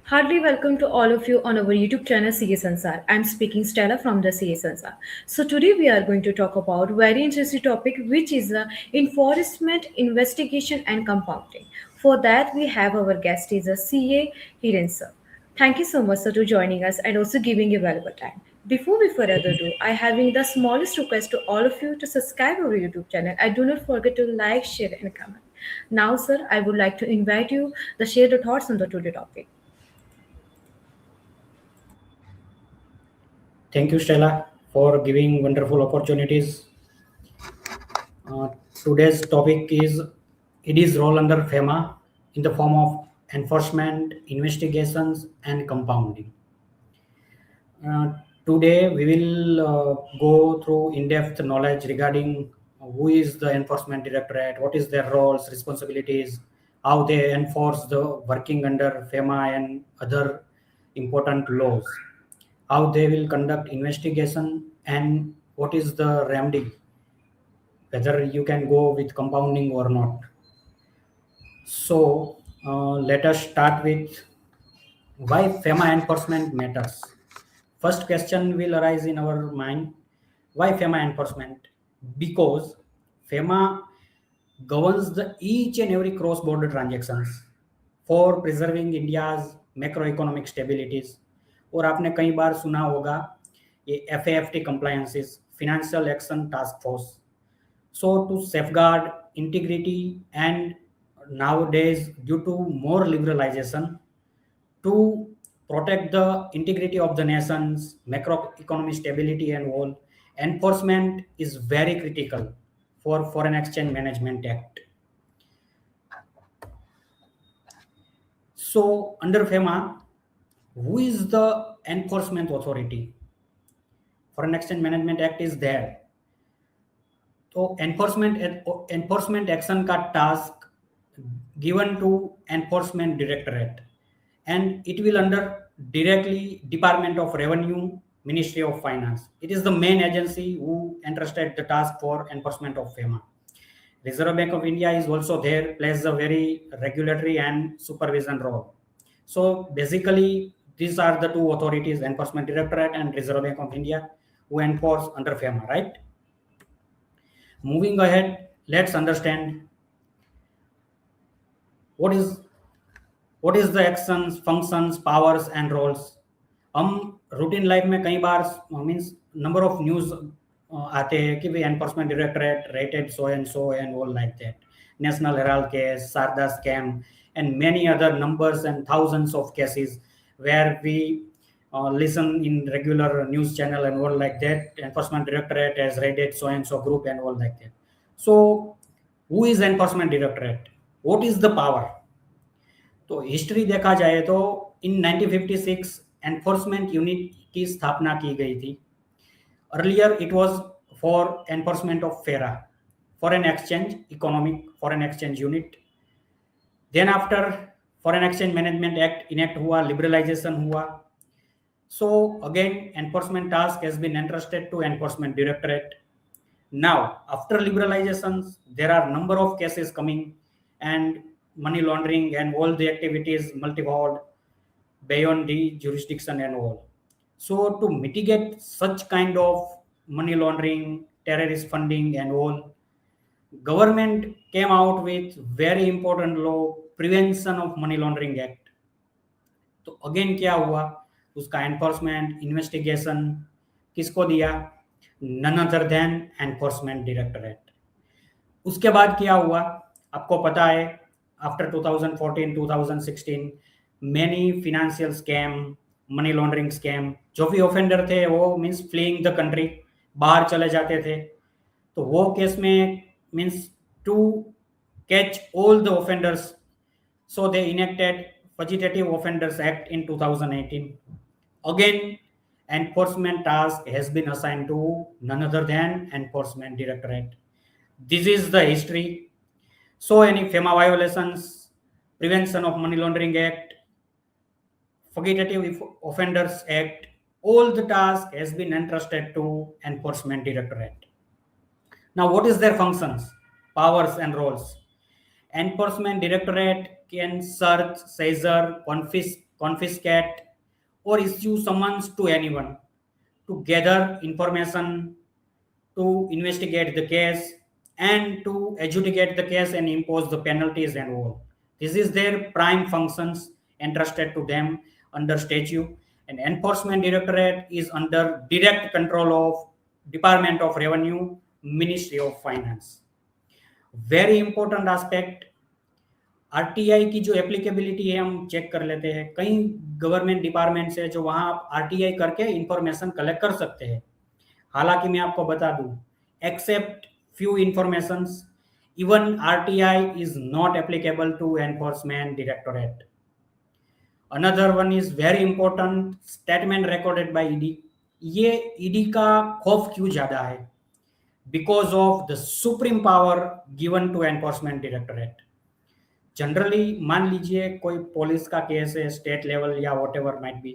Hardly welcome to all of you on our YouTube channel CA Sansar. I'm speaking Stella from the CA Sansar. So today we are going to talk about very interesting topic which is enforcement, investigation and compounding. For that we have our guest is a CA Hiren sir. Thank you so much sir to joining us and also giving your valuable time. Before we further ado, I having the smallest request to all of you to subscribe our YouTube channel and do not forget to like, share and comment. Now sir, I would like to invite you to share the thoughts on the today topic. Thank you, Stella, for giving wonderful opportunities. Uh, Today's topic is it is role under FEMA in the form of enforcement, investigations, and compounding. Uh, Today, we will go through in-depth knowledge regarding who is the enforcement directorate, what is their roles, responsibilities, how they enforce the working under FEMA and other important laws, how they will conduct investigation, and what is the remedy, whether you can go with compounding or not. So, let us start with why FEMA enforcement matters. First question will arise in our mind, why FEMA enforcement? Because FEMA governs the each and every cross-border transactions for preserving India's macroeconomic stabilities. और आपने कई बार सुना होगा ये FAFT compliances, Financial Action Task Force. So to safeguard integrity and nowadays due to more liberalization, to protect the integrity of the nation's macroeconomic stability and all, enforcement is very critical for Foreign Exchange Management Act. So under FEMA, who is the enforcement authority? Foreign Exchange Management Act is there. तो enforcement action का task given to enforcement directorate, and it will under directly Department of Revenue, Ministry of Finance. It is the main agency who entrusted the task for enforcement of FEMA. Reserve Bank of India is also there, plays a very regulatory and supervision role. So basically, these are the two authorities, Enforcement Directorate and Reserve Bank of India, who enforce under FEMA, right? Moving ahead, let's understand what is the actions, functions, powers and roles. हम routine life में कई बार means number of news आते हैं कि भाई enforcement directorate raided so and all like that, National Herald case, Sharda scam and many other numbers and thousands of cases where we listen in regular news channel and all like that. Enforcement directorate has raided so and so group and all like that. So who is enforcement directorate? What is the power? तो history देखा जाए तो इन 1956 enforcement unit की स्थापना की गई थी. Earlier it was for enforcement of FERA, foreign exchange economic foreign exchange unit. Then after foreign exchange management act enact हुआ, लिबरलाइजेशन हुआ. So again enforcement task has been entrusted to enforcement directorate. Now, after liberalizations, there are number of cases coming, and money laundering and all the activities multifold beyond the jurisdiction and all. So, to mitigate such kind of money laundering, terrorist funding, and all, government came out with very important law, Prevention of Money Laundering Act. तो again क्या हुआ, उसका enforcement investigation किसको दिया? None other than enforcement directorate. उसके बाद क्या हुआ आपको पता है, after 2014 2016 many financial scam, money laundering scam, जो भी ऑफेंडर थे वो मींस फ्लीइंग द कंट्री, बाहर चले जाते थे. तो वो केस में means to catch all the offenders, so they enacted Fugitive Offenders Act in 2018. Again, enforcement task has been assigned to none other than Enforcement Directorate. This is the history. So any FEMA violations, Prevention of Money Laundering Act, Fugitive Offenders Act, all the task has been entrusted to Enforcement Directorate. Now, what is their functions, powers and roles? Enforcement Directorate can search, seizure, confiscate, or issue summons to anyone to gather information, to investigate the case, and to adjudicate the case and impose the penalties and all. This is their prime functions entrusted to them under statute. And Enforcement Directorate is under direct control of Department of Revenue, Ministry of Finance. Very important aspect, RTI की जो applicability है हम check कर लेते हैं. कई government department है जो वहां आप आरटीआई करके इंफॉर्मेशन कलेक्ट कर सकते हैं. हालांकि मैं आपको बता दूं, except few informations, even RTI is not applicable to enforcement directorate. Another one is very important, statement recorded by ED. ये ईडी का खौफ क्यों ज्यादा है? Because of the supreme power given to enforcement directorate. Generally मान लीजिए कोई police का केस है स्टेट लेवल या वॉट एवर माइट बी,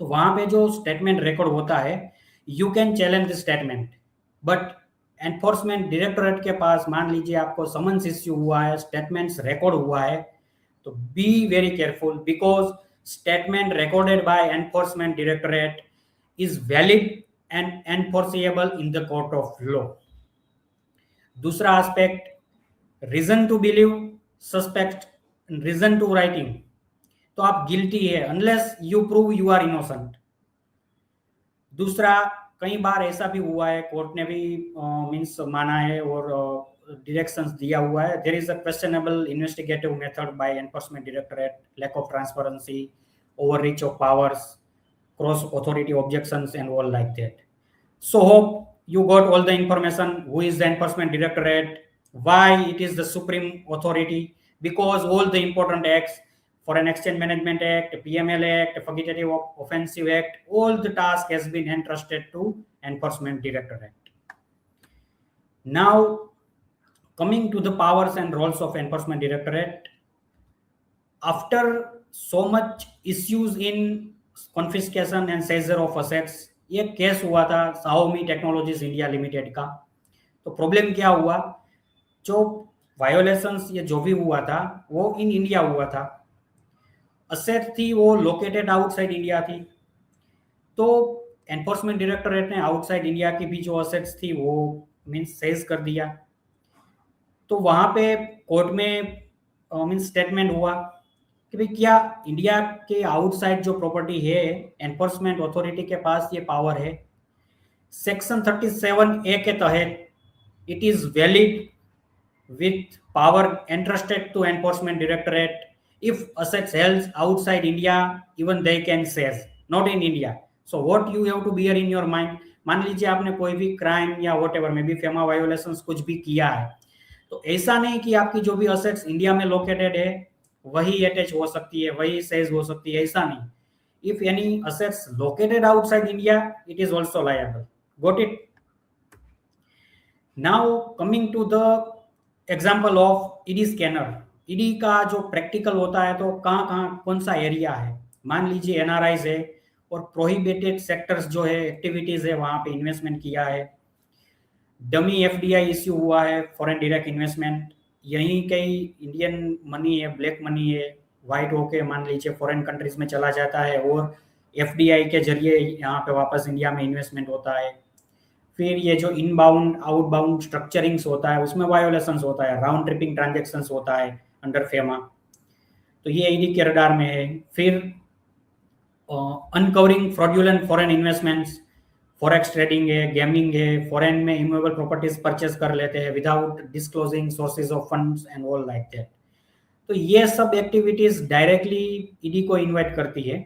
तो वहां पे जो स्टेटमेंट रिकॉर्ड होता है, you can challenge the statement. But enforcement directorate के पास मान लीजिए आपको समन्स इश्यू हुआ है, स्टेटमेंट्स रिकॉर्ड हुआ है, तो be very careful, because statement recorded by enforcement directorate is valid and enforceable in the court of law. दूसरा aspect, reason to believe suspect, reason to writing, तो आप गिल्टी है unless you prove you are innocent. दूसरा, कई बार ऐसा भी हुआ है, कोर्ट ने भी मींस माना है और डायरेक्शंस दिया हुआ है, there is a questionable investigative method by enforcement directorate, lack of transparency, overreach of powers, cross authority objections and all like that. So hope you got all the information. Who is the Enforcement Directorate? Why it is the supreme authority? Because all the important acts, Foreign Exchange Management Act, PML Act, Fugitive Offensive Act, all the task has been entrusted to Enforcement Directorate. Now, coming to the powers and roles of Enforcement Directorate, after so much issues in confiscation and seizure of assets, ये case हुआ था Xiaomi technologies India limited का. तो problem क्या हुआ, जो violations ये जो भी हुआ था वो इन इंडिया हुआ था. असेट थी वो लोकेटेड आउटसाइड इंडिया थी. तो एनफोर्समेंट डायरेक्टोरेट ने आउटसाइड इंडिया की भी जो असेट्स थी वो मींस सेज कर दिया. तो वहां पे कोर्ट में मींस स्टेटमेंट हुआ कि भाई क्या इंडिया के आउटसाइड जो प्रॉपर्टी है एनफोर्समेंट अथॉरिटी के पास ये पावर है. सेक्शन 37A के तहत it is valid with power entrusted to enforcement directorate. If assets held outside India even they can seize, not in India. So what you have to bear in your mind, मान लीजिए आपने कोई भी crime या whatever में भी FEMA violations कुछ भी किया है, तो ऐसा नहीं कि आपकी जो भी असेट्स इंडिया में लोकेटेड है वही अटैच हो सकती है, वही सेज हो सकती है, ऐसा नहीं. If any assets located outside India it is also liable. Got it? Now coming to the example of ED scanner. ED का जो प्रैक्टिकल होता है तो कहाँ कौन सा एरिया है, मान लीजिए एनआरआईज है और प्रोहिबिटेड सेक्टर्स जो है एक्टिविटीज है वहां पे इन्वेस्टमेंट किया है. डमी एफडीआई इश्यू हुआ है, फॉरेन डायरेक्ट इन्वेस्टमेंट, यहीं कई इंडियन मनी है, ब्लैक मनी है, वाइट होके मान लीजिए फॉरेन कंट्रीज में चला जाता है और एफडीआई के जरिए यहाँ पे वापस इंडिया में इन्वेस्टमेंट होता है. फिर ये जो इनबाउंड आउटबाउंड स्ट्रक्चरिंग्स होता है उसमें वायोलेशंस होता है, राउंड ट्रिपिंग ट्रांजैक्शंस होता है अंडर फेमा, तो ये ईडी के रडार में है. फिर uncovering fraudulent foreign investments, forex trading है, गेमिंग है, फॉरेन में इमूवेबल प्रॉपर्टीज परचेज कर लेते हैं without disclosing sources of funds and all like that. तो ये सब एक्टिविटीज डायरेक्टली ईडी को इनवाइट करती है.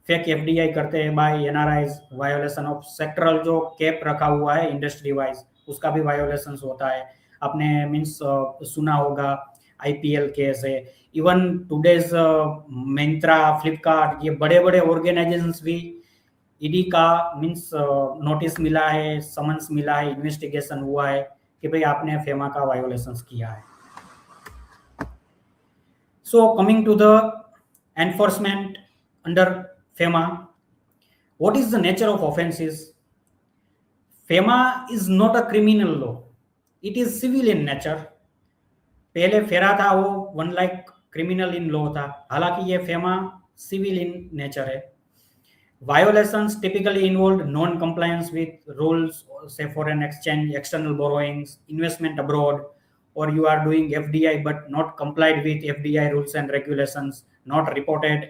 फेक एफडीआई करते हैं by NRIs, violation of sectoral जो कैप रखा हुआ है इंडस्ट्री वाइज उसका भी वायोलेशन होता है. आपने मीन्स सुना होगा आईपीएल केस है, इवन टुडेज मिंत्रा, फ्लिपकार्ट, ये बड़े बड़े ऑर्गेनाइजेशंस भी ईडी का मीन्स नोटिस मिला है, समन्स मिला है, इन्वेस्टिगेशन हुआ है कि भाई आपने फेमा का वायोलेशंस किया है. So coming to the enforcement under FEMA, what is the nature of offences? FEMA is not a criminal law, it is civil in nature. पहले फेरा था वो 1 लाख क्रिमिनल इन लॉ था, हालांकि ये फेमा सिविल इन नेचर है. Violations typically involved non-compliance with rules, say foreign exchange, external borrowings, investment abroad, or you are doing FDI but not complied with FDI rules and regulations, not reported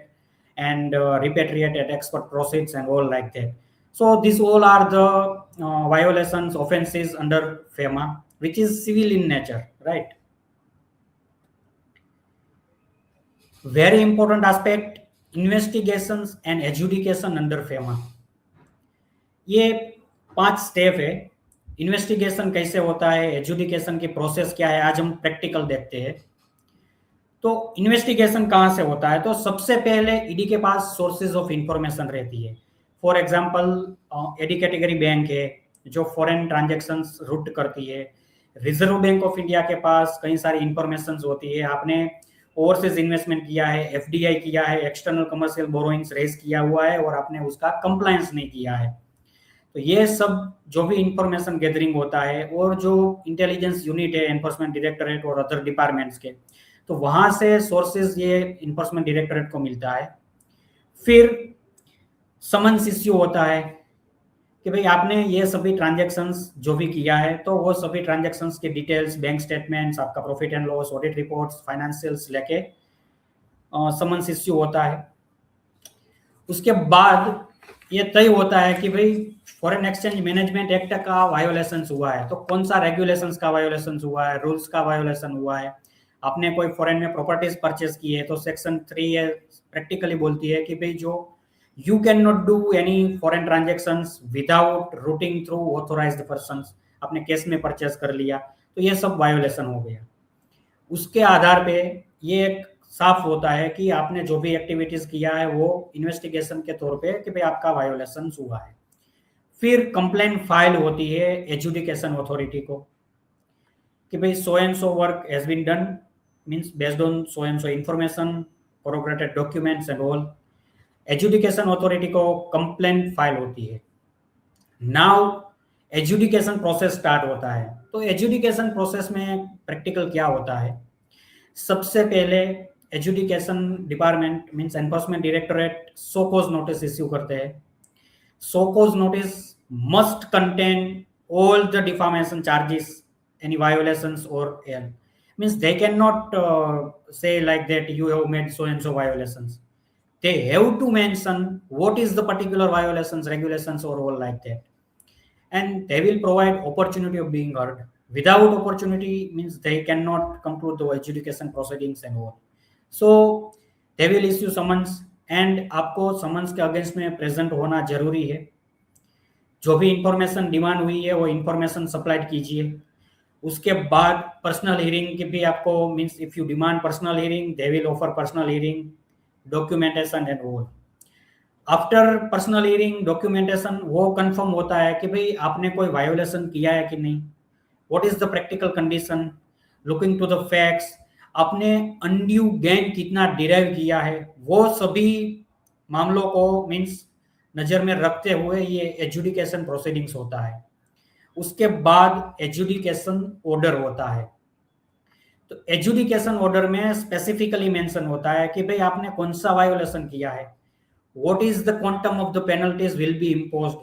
and repatriated export proceeds and all like that. So these all are the violations, offenses under FEMA, which is civil in nature, right? Very important aspect, investigations and adjudication under FEMA. ये 5 step है. Investigation कैसे होता है, adjudication की process क्या है, आज हम प्रैक्टिकल देखते हैं. तो इन्वेस्टिगेशन कहाँ से होता है? तो सबसे पहले ईडी के पास सोर्सेज ऑफ इंफॉर्मेशन रहती है. For example AD category bank है जो फॉरेन ट्रांजैक्शंस रूट करती है. रिजर्व बैंक ऑफ इंडिया के पास कई सारी इंफॉर्मेशन होती है. आपने ओवरसीज इन्वेस्टमेंट किया है, एफडीआई किया है, एक्सटर्नल कमर्शियल बोरोइंग्स रेज किया हुआ है और आपने उसका कंप्लायंस नहीं किया है. तो ये सब जो भी इंफॉर्मेशन गैदरिंग होता है और जो इंटेलिजेंस यूनिट है एनफोर्समेंट डायरेक्टरेट और अदर डिपार्टमेंट्स के, तो वहां से सोर्सेज ये इन्फोर्समेंट डायरेक्टरेट को मिलता है. फिर समन्स इश्यू होता है कि भाई आपने ये सभी ट्रांजैक्शंस जो भी किया है तो वो सभी ट्रांजैक्शंस के डिटेल्स, बैंक स्टेटमेंट्स, आपका profit and loss, audit reports, financials लेके समन्स इश्यू होता है. उसके बाद ये तय होता है कि भाई फॉरेन एक्सचेंज मैनेजमेंट एक्ट का वायोलेशन हुआ है, तो कौन सा रेगुलेशंस का वायोलेशन हुआ है, रूल्स का वायोलेशन हुआ है. आपने कोई फॉरेन में प्रॉपर्टीज परचेज की है तो सेक्शन 3 प्रैक्टिकली बोलती है कि भाई जो you can not do any foreign transactions without routing through authorised persons. आपने केस में परचेज कर लिया तो ये सब वायोलेशन हो गया. उसके आधार पे ये एक साफ होता है कि आपने जो भी एक्टिविटीज किया है वो इन्वेस्टिगेशन के तौर पे कि भाई आपका वायोलेशन हुआ है. फिर कंप्लेंट फाइल होती है एजुडिकेशन अथॉरिटी को कि भाई so and so work has been done, means based on so and so information, corroborated documents and all. Adjudication authority को कंप्लेंट फाइल होती है. नाउ एजुडिकेशन प्रोसेस स्टार्ट होता है. तो एजुडिकेशन प्रोसेस में प्रैक्टिकल क्या होता है? सबसे पहले adjudication department means enforcement directorate show cause notice issue करते हैं. Show cause notice must contain all the defamation charges, any violations or means they cannot say like that you have made so and so violations. They have to mention what is the particular violations, regulations or all like that, and they will provide opportunity of being heard. Without opportunity means they cannot conclude the adjudication proceedings and all. So they will issue summons and आपको summons के against में present होना जरूरी है. जो भी information demand हुई है वो इंफॉर्मेशन सप्लाइड कीजिए. उसके बाद पर्सनल हियरिंग की भी आपको means if you demand personal hearing they will offer personal hearing, documentation and all. After personal hearing documentation वो कंफर्म होता है कि भाई आपने कोई वायोलेशन किया है कि नहीं, what is the practical condition, looking to the facts, आपने अनड्यू गेन कितना डिराइव किया है, वो सभी मामलों को मींस नजर में रखते हुए ये एजुडिकेशन प्रोसीडिंग्स होता है. उसके बाद एजुडिकेशन ऑर्डर होता है. तो एजुडिकेशन ऑर्डर में स्पेसिफिकली मेंशन होता है कि भाई आपने कौन सा वायोलेशन किया है, what is the quantum of the penalties will be imposed,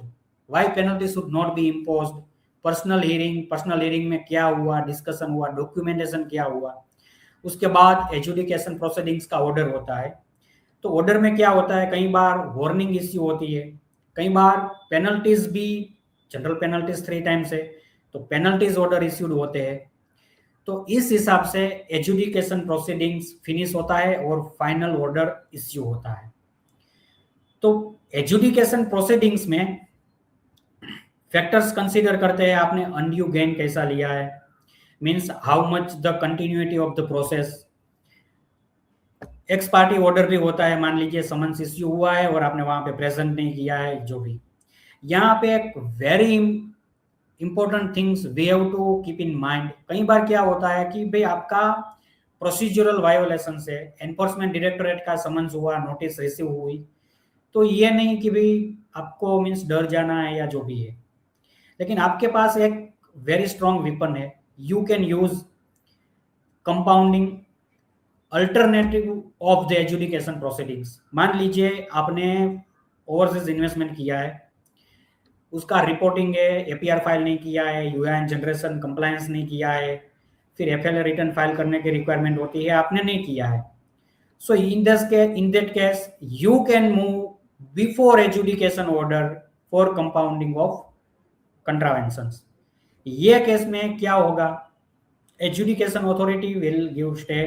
why penalty should not be imposed, personal hearing में क्या हुआ, डिस्कशन हुआ, डॉक्यूमेंटेशन क्या हुआ. उसके बाद एजुडिकेशन प्रोसीडिंग्स का ऑर्डर होता है. तो ऑर्डर में क्या होता है, कई बार वार्निंग इश्यू होती है, कई बार पेनल्टीज भी, जनरल पेनल्टीज 3 टाइम्स है तो पेनल्टीज ऑर्डर इश्यूड होते हैं. तो इस हिसाब से एजुडिकेशन प्रोसीडिंग्स फिनिश होता है और फाइनल ऑर्डर इश्यू होता है. तो एजुडिकेशन प्रोसीडिंग्स में फैक्टर्स कंसीडर करते हैं, आपने अनड्यू गेन कैसा लिया है, means how much the continuity of the process. X party order भी होता है, मान लीजिए समन्स इश्यू हुआ है और आपने वहां पे प्रेजेंट नहीं किया है. जो भी यहाँ पे एक very important things we have to keep in mind. कई बार क्या होता है कि भाई आपका प्रोसीजरल वायोलेशन से एनफोर्समेंट डायरेक्टरेट का समन्स हुआ, नोटिस रिसीव हुई, तो ये नहीं कि भाई आपको मीन्स डर जाना है या जो भी है, लेकिन आपके पास एक वेरी स्ट्रॉन्ग वेपन है. You can use compounding alternative of the adjudication proceedings. मान लीजिए आपने ओवरसीज इन्वेस्टमेंट किया है, उसका रिपोर्टिंग है, एपीआर फाइल नहीं किया है, यूएएन जनरेशन कंप्लायंस नहीं किया है, फिर एफएलए रिटर्न फाइल करने की रिक्वायरमेंट होती है, आपने नहीं किया है। So in that case you can move before adjudication order for compounding of contraventions. ये केस में क्या होगा, adjudication authority will give stay,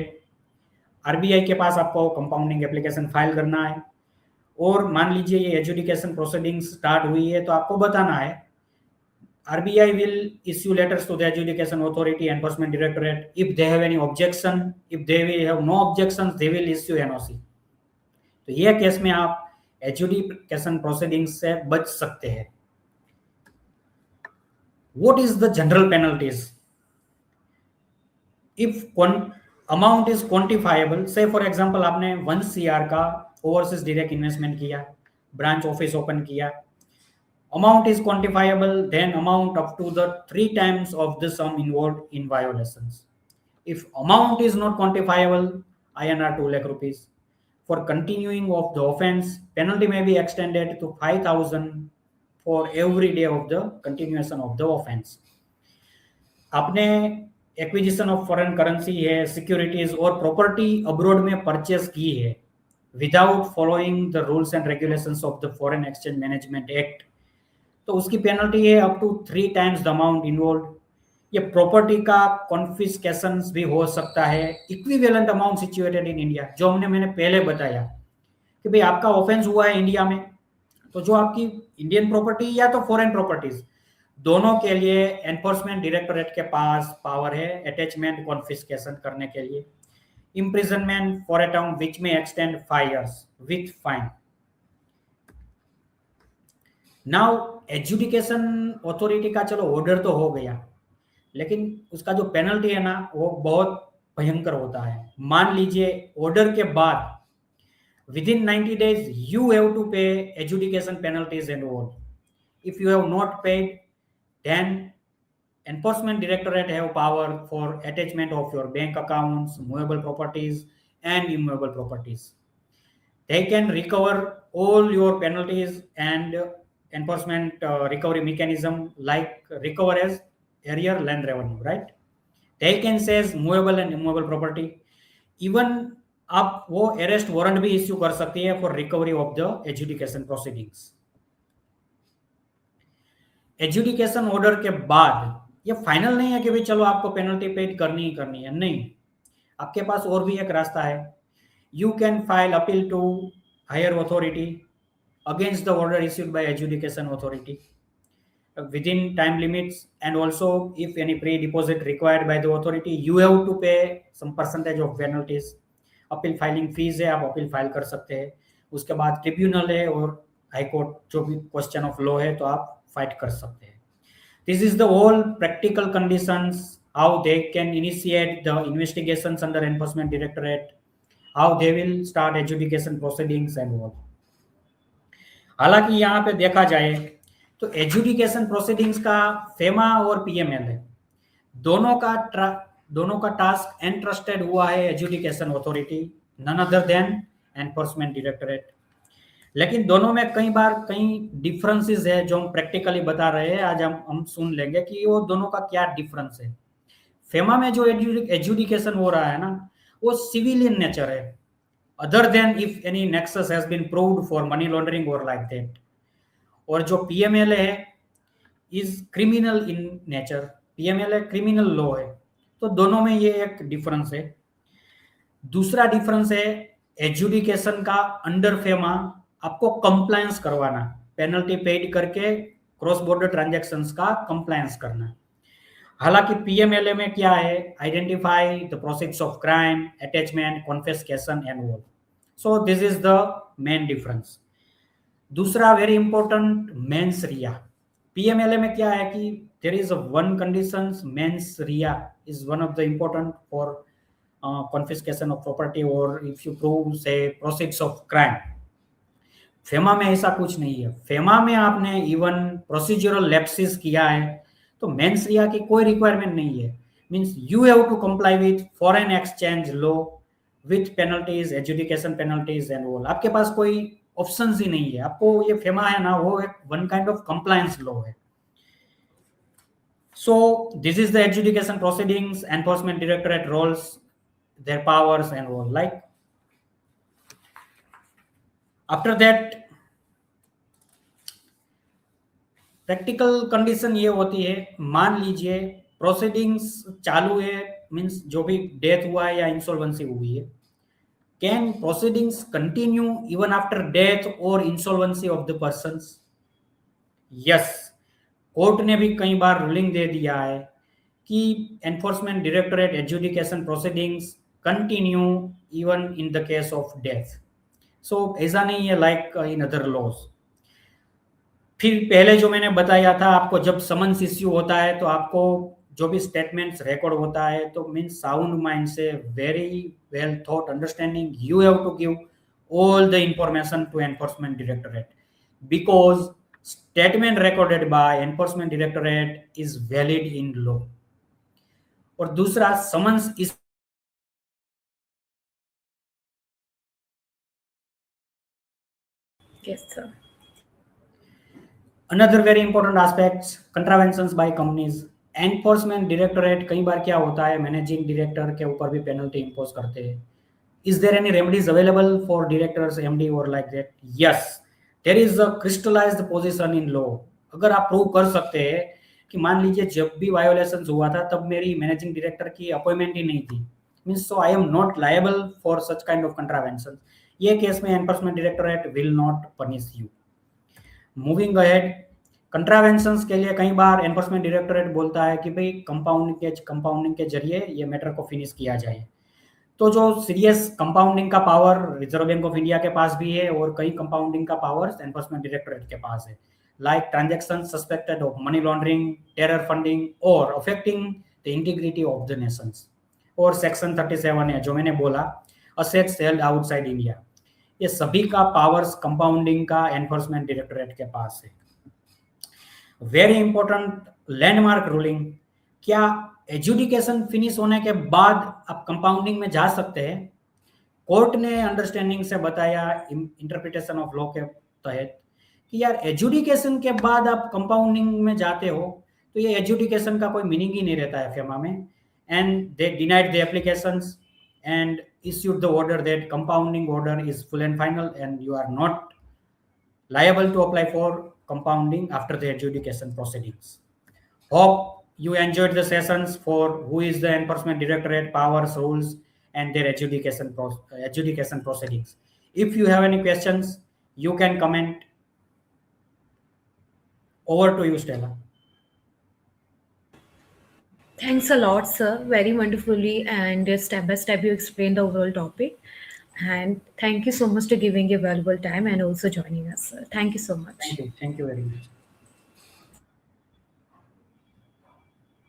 RBI के पास आपको कंपाउंडिंग एप्लीकेशन फाइल करना है, और मान लीजिए ये एजुडिकेशन प्रोसीडिंग्स स्टार्ट हुई है तो आपको बताना है, RBI will issue letters to the adjudication authority, enforcement directorate, if they have any objection, if they will have no objections they will issue NOC. तो ये केस में आप एजुडिकेशन प्रोसीडिंग्स से बच सकते हैं। What is the general penalties if amount is quantifiable? से for example आपने 1 CR का ओवरसीज डायरेक्ट इन्वेस्टमेंट किया, ब्रांच ऑफिस ओपन किया, amount is quantifiable, then amount up to the 3 times of the sum involved in violations. If amount is not quantifiable, INR 2 lakh rupees. For continuing of the offense, penalty may be extended to 5,000 for every day of the continuation of the offense. आपने acquisition of foreign currency है, securities और property abroad में purchase की है without following the rules and regulations of the foreign exchange management act, तो उसकी penalty है up to 3 times the amount involve. ये प्रॉपर्टी का कॉन्फिस्केशन भी हो सकता है, equivalent amount situated in India, जो मैंने पहले बताया कि भाई आपका ऑफेंस हुआ है इंडिया में, तो जो आपकी इंडियन प्रॉपर्टी या तो फॉरेन प्रॉपर्टीज, दोनों के लिए एनफोर्समेंट डायरेक्टरेट के पास पावर है अटैचमेंट कॉन्फिस्केशन करने के लिए। Imprisonment for a term which may extend 5 years with fine. Now adjudication authority का चलो ऑर्डर तो हो गया, लेकिन उसका जो पेनल्टी है ना वो बहुत भयंकर होता है। मान लीजिए ऑर्डर के बाद within 90 days you have to pay adjudication penalties and all. If you have not paid, then enforcement directorate have power for attachment of your bank accounts, movable properties and immovable properties. They can recover all your penalties and enforcement recovery mechanism like recover as area land revenue, right? They can seize movable and immovable property. Even आप वो arrest warrant भी issue कर सकती है for recovery of the adjudication proceedings. Adjudication order के बाद ये final नहीं है कि भाई चलो आपको पेनल्टी पेड करनी ही करनी है, नहीं, आपके पास और भी एक रास्ता है। You can file appeal to higher authority against the order issued by adjudication authority within time limits, and also if any pre-deposit required by the authority you have to pay some percentage of penalties. Appeal filing fees है, आप appeal file कर सकते हैं। उसके बाद tribunal है और high court जो भी क्वेश्चन ऑफ लॉ है तो आप फाइट कर सकते हैं। This is the all practical conditions how they can initiate the investigations under enforcement directorate, how they will start adjudication proceedings and all. हालांकि यहाँ पे देखा जाए तो एजुडिकेशन प्रोसीडिंग्स का फेमा और पीएमएल है, दोनों का टास्क एंट्रस्टेड हुआ है adjudication authority, none other than enforcement directorate. लेकिन दोनों में कई डिफरेंसेस है जो हम प्रैक्टिकली बता रहे हैं। आज हम सुन लेंगे कि वो दोनों का क्या डिफरेंस है। फेमा में जो एजुडिकेशन हो रहा है ना वो सिविलियन नेचर है, other than if any nexus has been proved for money laundering or like that. और जो PMLA है is criminal in nature, PMLA criminal law है, तो दोनों में ये एक डिफरेंस है। दूसरा डिफरेंस है एजुडिकेशन का अंडर फेमा आपको कंप्लायंस करवाना, पेनल्टी पेड करके क्रॉस बॉर्डर ट्रांजैक्शंस का कंप्लायंस करना। हालांकि पीएमएलए में क्या है, identify the process of crime, attachment, confiscation and all. So this is the main difference. दूसरा very important, mens rea. PMLA में क्या है कि there is one condition, mens rea is one of the important for confiscation of property और if you prove say process of crime. FEMA में ऐसा कुछ नहीं है। फेमा में आपने इवन प्रोसीजरल लैप्सेस किया है तो मेंस रिया की कोई रिक्वायरमेंट नहीं है। Means you have to comply with foreign exchange law with penalties, education penalties and all. आपके पास कोई ऑप्शंस ही नहीं है। आपको ये फेमा है ना, वो एक one kind of compliance law है। So this is the adjudication proceedings, enforcement directorate roles, their powers and all. Like after that, practical condition ये होती है, मान लीजिए प्रोसीडिंग्स चालू है, मींस जो भी डेथ हुआ है या इंसॉल्वेंसी हुई है, can proceedings continue even after death और insolvency of the persons? Yes, court ने भी कई बार रूलिंग दे दिया है कि enforcement directorate adjudication proceedings continue even in the case of death. सो ऐसा नहीं है लाइक इन अदर लॉज। फिर पहले जो मैंने बताया था आपको, जब समन्स इश्यू होता है तो आपको जो भी स्टेटमेंट्स रिकॉर्ड होता है तो मीन्स साउंड माइंड से, very well thought understanding, you have to give all the information to enforcement directorate because statement recorded by enforcement directorate is valid in law। और दूसरा, समन्स इस Yes, sir. another very important aspects, contraventions by companies। Enforcement directorate कई बार क्या होता है, managing director के ऊपर भी पेनल्टी इंपोज करते हैं। Is there any remedies available for directors, MD or like that? Yes, there is a crystallized position in law। अगर आप प्रूव कर सकते हैं कि मान लीजिए जब भी वायोलेशन हुआ था तब मेरी मैनेजिंग डायरेक्टर की अपॉइंटमेंट ही नहीं थी, means so I am not liable for such kind of contravention, ये केस में enforcement directorate will not punish you. Moving ahead, contraventions के लिए कई बार एनफोर्समेंट डायरेक्टरेट बोलता है कि भाई कंपाउंडिंग के जरिए ये मैटर को फिनिश किया जाए। तो जो सीरियस कंपाउंडिंग का power reserve bank of India के पास भी है और कई कंपाउंडिंग का पावर एनफोर्समेंट डायरेक्टरेट के पास है, like transaction suspected of money laundering, terror funding और affecting the integrity of the nations. और सेक्शन 37 है जो मैंने बोला, असेट्स हेल्ड आउटसाइड इंडिया, ये सभी का पावर्स कंपाउंडिंग का एनफोर्समेंट डायरेक्टरेट के पास है। वेरी इंपॉर्टेंट लैंडमार्क रूलिंग, क्या एजुडिकेशन फिनिश होने के बाद आप कंपाउंडिंग में जा सकते हैं? कोर्ट ने अंडरस्टैंडिंग से बताया इंटरप्रिटेशन ऑफ लॉ के तहत कि यार एजुडिकेशन के बाद आप कंपाउंडिंग में जाते हो तो ये एजुडिकेशन का कोई मीनिंग ही नहीं रहता है फेमा में, and they denied the applications and issued the order that compounding order is full and final and you are not liable to apply for compounding after the adjudication proceedings. Hope you enjoyed the sessions for who is the enforcement directorate, powers, rules, and their adjudication proceedings. If you have any questions, you can comment. Over to you, Stella. Thanks a lot, sir. Very wonderfully and step by step you explained the overall topic. And thank you so much for giving your valuable time and also joining us, sir. Thank you so much. Thank you. Thank you very much.